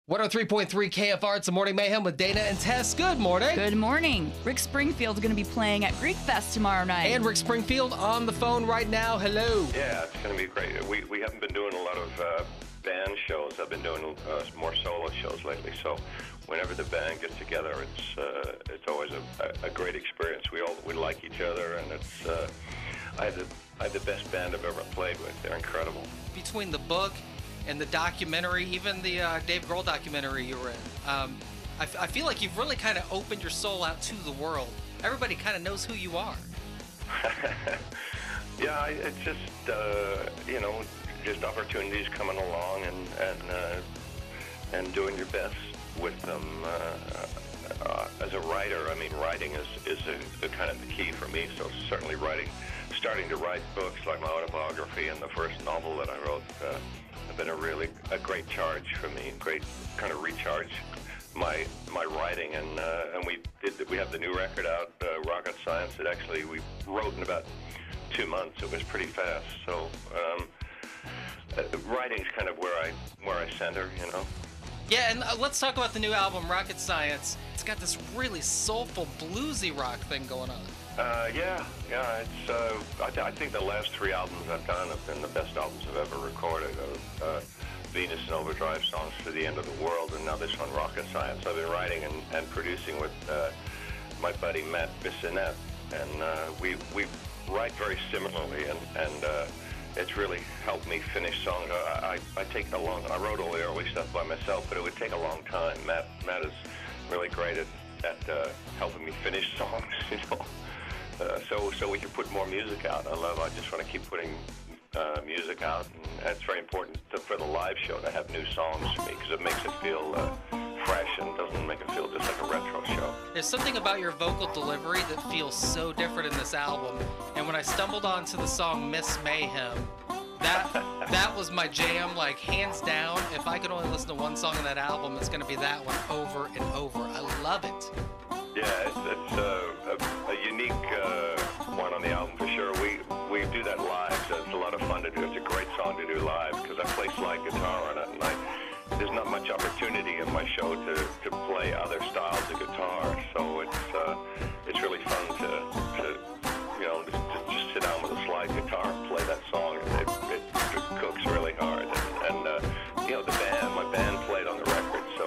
103.3 KFR, it's the Morning Mayhem with Dana and Tess. Good morning. Good morning. Rick Springfield's going to be playing at Greekfest tomorrow night. And Rick Springfield on the phone right now. Hello. Yeah, it's going to be great. We haven't been doing a lot of band shows. I've been doing more solo shows lately. So whenever the band gets together, it's always a great experience. We like each other, and I have the best band I've ever played with. They're incredible. Between the book and the documentary, even the Dave Grohl documentary you were in, I feel like you've really kind of opened your soul out to the world. Everybody kind of knows who you are. Yeah, it's just, just opportunities coming along and doing your best with them. As a writer, I mean, writing is a kind of the key for me. So certainly starting to write books like my autobiography and the first novel that I wrote have been a great charge for me, great kind of recharge my writing. And we have the new record out, Rocket Science, that actually we wrote in about 2 months. It was pretty fast. So writing's kind of where I center, you know. Yeah, and let's talk about the new album, Rocket Science. It's got this really soulful, bluesy rock thing going on. Yeah. It's. I think the last 3 albums I've done have been the best albums I've ever recorded. Venus and Overdrive, Songs for the End of the World, and now this one, Rocket Science. I've been writing and producing with my buddy Matt Bissonette, and we write very similarly, and it's really helped me finish songs. I I wrote all the early stuff by myself, but it would take a long time. Matt is really great at helping me finish songs, you know. So we can put more music out. I just want to keep putting music out, and it's very important for the live show to have new songs for me, because it makes it feel fresh and doesn't make it feel just like a retro show. There's something about your vocal delivery that feels so different in this album. And when I stumbled onto the song Miss Mayhem, that was my jam, like hands down. If I could only listen to one song on that album, it's going to be that one over and over. I love it. Yeah, it's a unique one on the album for sure. We do that live, so it's a lot of fun to do. It's a great song to do live because I play slide guitar on it, and there's not much opportunity in my show to play other styles of guitar. So it's really fun to just sit down with a slide guitar and play that song. It cooks really hard, and my band played on the record, so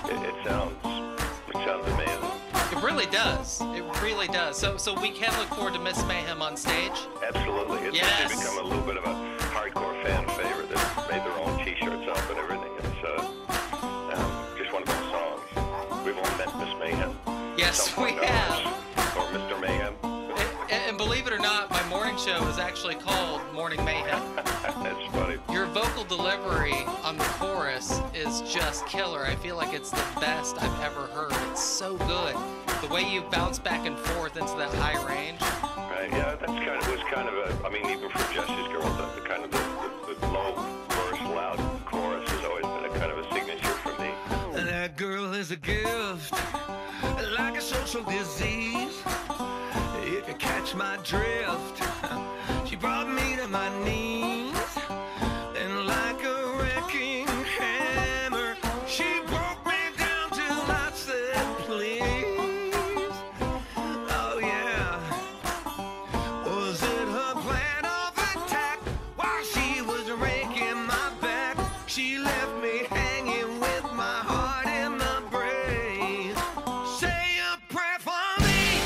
it sounds amazing. It really does. It really does. So we can look forward to Miss Mayhem on stage? Absolutely. It's actually become a little bit of a hardcore fan favorite. They've made their own T-shirts up and everything. It's just one of those songs. We've all met Miss Mayhem. Yes, we have. Or Mr. Mayhem. And believe it or not, my morning show is actually called Morning Mayhem. That's funny. Your vocal delivery on the chorus is just killer. I feel like it's the best I've ever heard. It's so good. The way you bounce back and forth into that high range. Right, yeah, even for Jesse's Girl, the low verse, loud chorus has always been a kind of a signature for me. That girl is a gift, like a social disease. If you catch my drift, she brought me to my knees, and like a wrecking hammer, she broke me down till I said, please. Oh yeah, was it her plan of attack while she was raking my back? She left me hanging with my heart in the brace. Say a prayer for me.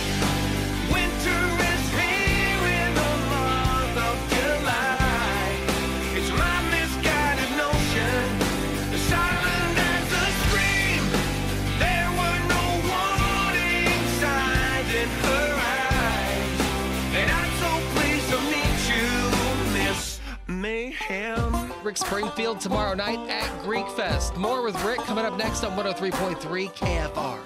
Winter is here in the month of July. It's my misguided notion, silent as a scream. There were no warning signs in her eyes, and I'm so pleased to meet you, Miss Mayhem. Rick Springfield tomorrow night at Greekfest. More with Rick coming up next on 103.3 KFR.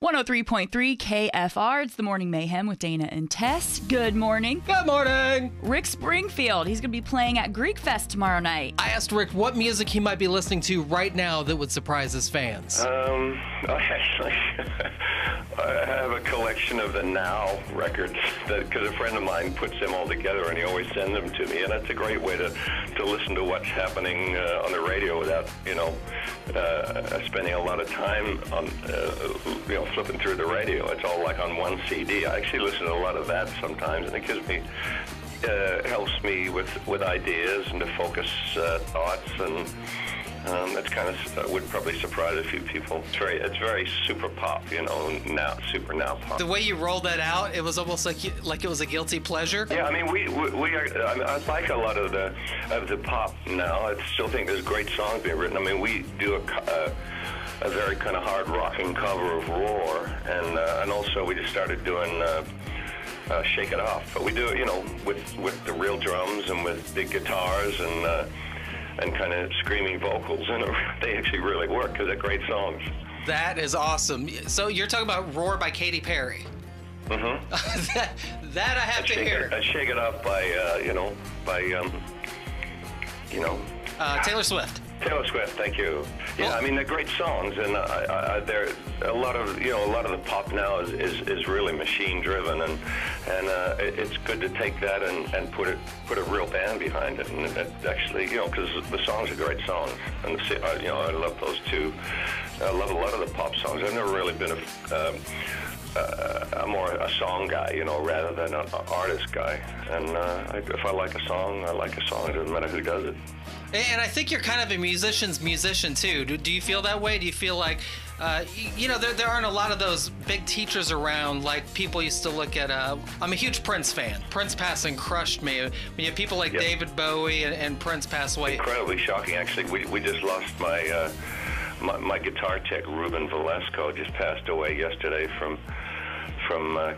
103.3 KFR. It's the Morning Mayhem with Dana and Tess. Good morning. Good morning. Rick Springfield. He's going to be playing at Greekfest tomorrow night. I asked Rick what music he might be listening to right now that would surprise his fans. I have a collection of the Now records because a friend of mine puts them all together and he always sends them to me, and that's a great way to listen to what's happening on the radio without spending a lot of time on flipping through the radio. It's all like on one CD. I actually listen to a lot of that sometimes, and it gives me helps me with ideas and to focus thoughts, and that's kind of would probably surprise a few people. It's very super pop, super now pop. The way you rolled that out, it was almost like it was a guilty pleasure. Yeah, I mean, we are. I like a lot of the pop now. I still think there's great songs being written. I mean, we do a very kind of hard rocking cover of Roar, and also we just started doing Shake It Off. But we do it, with the real drums and with big guitars and kind of screaming vocals, and they actually really work because they're great songs. That is awesome. So you're talking about Roar by Katy Perry. Mm-hmm. that I have to hear. Shake It Off by Taylor Swift. Taylor Swift, thank you. Yeah, I mean, they're great songs, and they're a lot of the pop now is really machine driven, and it's good to take that and put a real band behind it, and it actually, because the songs are great songs, and I love those too. I love a lot of the pop songs. I've never really been I'm more a song guy, rather than an artist guy. And if I like a song, I like a song. It doesn't matter who does it. And I think you're kind of a musician's musician, too. Do you feel that way? Do you feel like, there aren't a lot of those big teachers around like people used to look at? I'm a huge Prince fan. Prince passing crushed me. When you have people like David Bowie and Prince pass away. Incredibly shocking, actually. We just lost my guitar tech, Ruben Velasco, just passed away yesterday from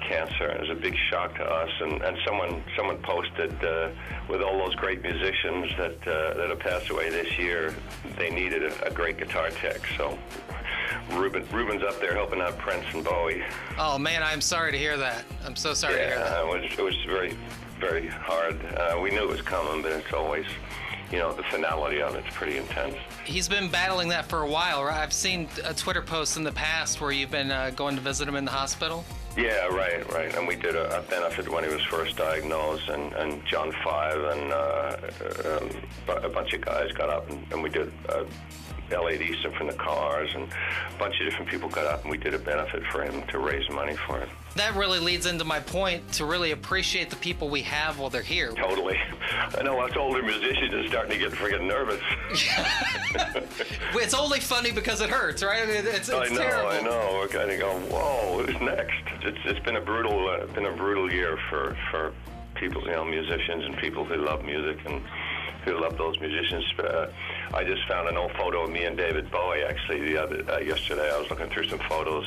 cancer. It was a big shock to us, and someone posted with all those great musicians that have passed away this year, they needed a great guitar tech. So Ruben's up there helping out Prince and Bowie. Oh man, I'm sorry to hear that. I'm so sorry to hear that. It was very, very hard. We knew it was coming, but it's always, the finality of it's pretty intense. He's been battling that for a while, right? I've seen Twitter posts in the past where you've been going to visit him in the hospital. Yeah, right. And we did a benefit when he was first diagnosed, and John 5 and a bunch of guys got up, and we did LED stuff from the cars, and a bunch of different people got up, and we did a benefit for him to raise money for it. That really leads into my point to really appreciate the people we have while they're here. Totally. I know us older musicians are starting to get friggin' nervous. It's only funny because it hurts, right? I mean, it's terrible. I know. We're kind of going, whoa, who's next? It's been a brutal year for people, musicians and people who love music and who love those musicians. I just found an old photo of me and David Bowie, actually, yesterday. I was looking through some photos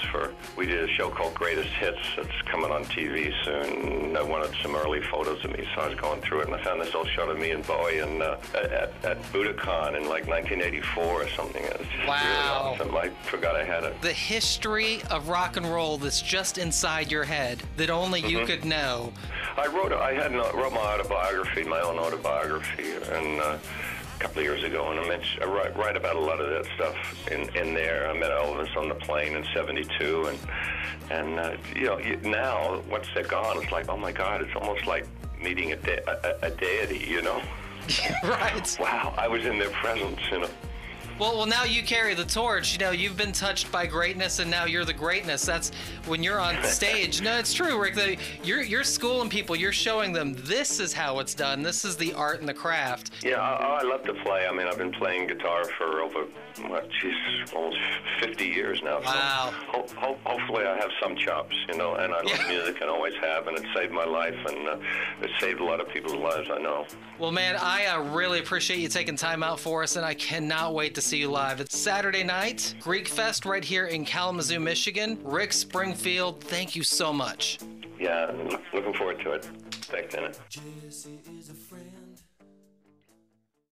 we did a show called Greatest Hits that's coming on TV soon. I wanted some early photos of me, so I was going through it, and I found this old shot of me and Bowie at Budokan in like 1984 or something. It was just really awesome. I forgot I had it. The history of rock and roll that's just inside your head that only you could know. I wrote my autobiography, my own autobiography, and a couple of years ago, and I write about a lot of that stuff in there. I met Elvis on the plane in '72, and now once they're gone, it's like, oh my God, it's almost like meeting a deity, Right. Wow, I was in their presence, Well, now you carry the torch. You've been touched by greatness, and now you're the greatness. That's when you're on stage. No, it's true, Rick. You're schooling people. You're showing them this is how it's done. This is the art and the craft. Yeah, I love to play. I mean, I've been playing guitar for over, almost 50 years now. Wow. So hopefully I have some chops, and I love music and always have, and it saved my life, and it saved a lot of people's lives, I know. Well, man, I really appreciate you taking time out for us, and I cannot wait to see you live. It's Saturday night, Greekfest right here in Kalamazoo, Michigan. Rick Springfield, thank you so much. Yeah, looking forward to it. Thanks, Dennis. Jesse is a friend.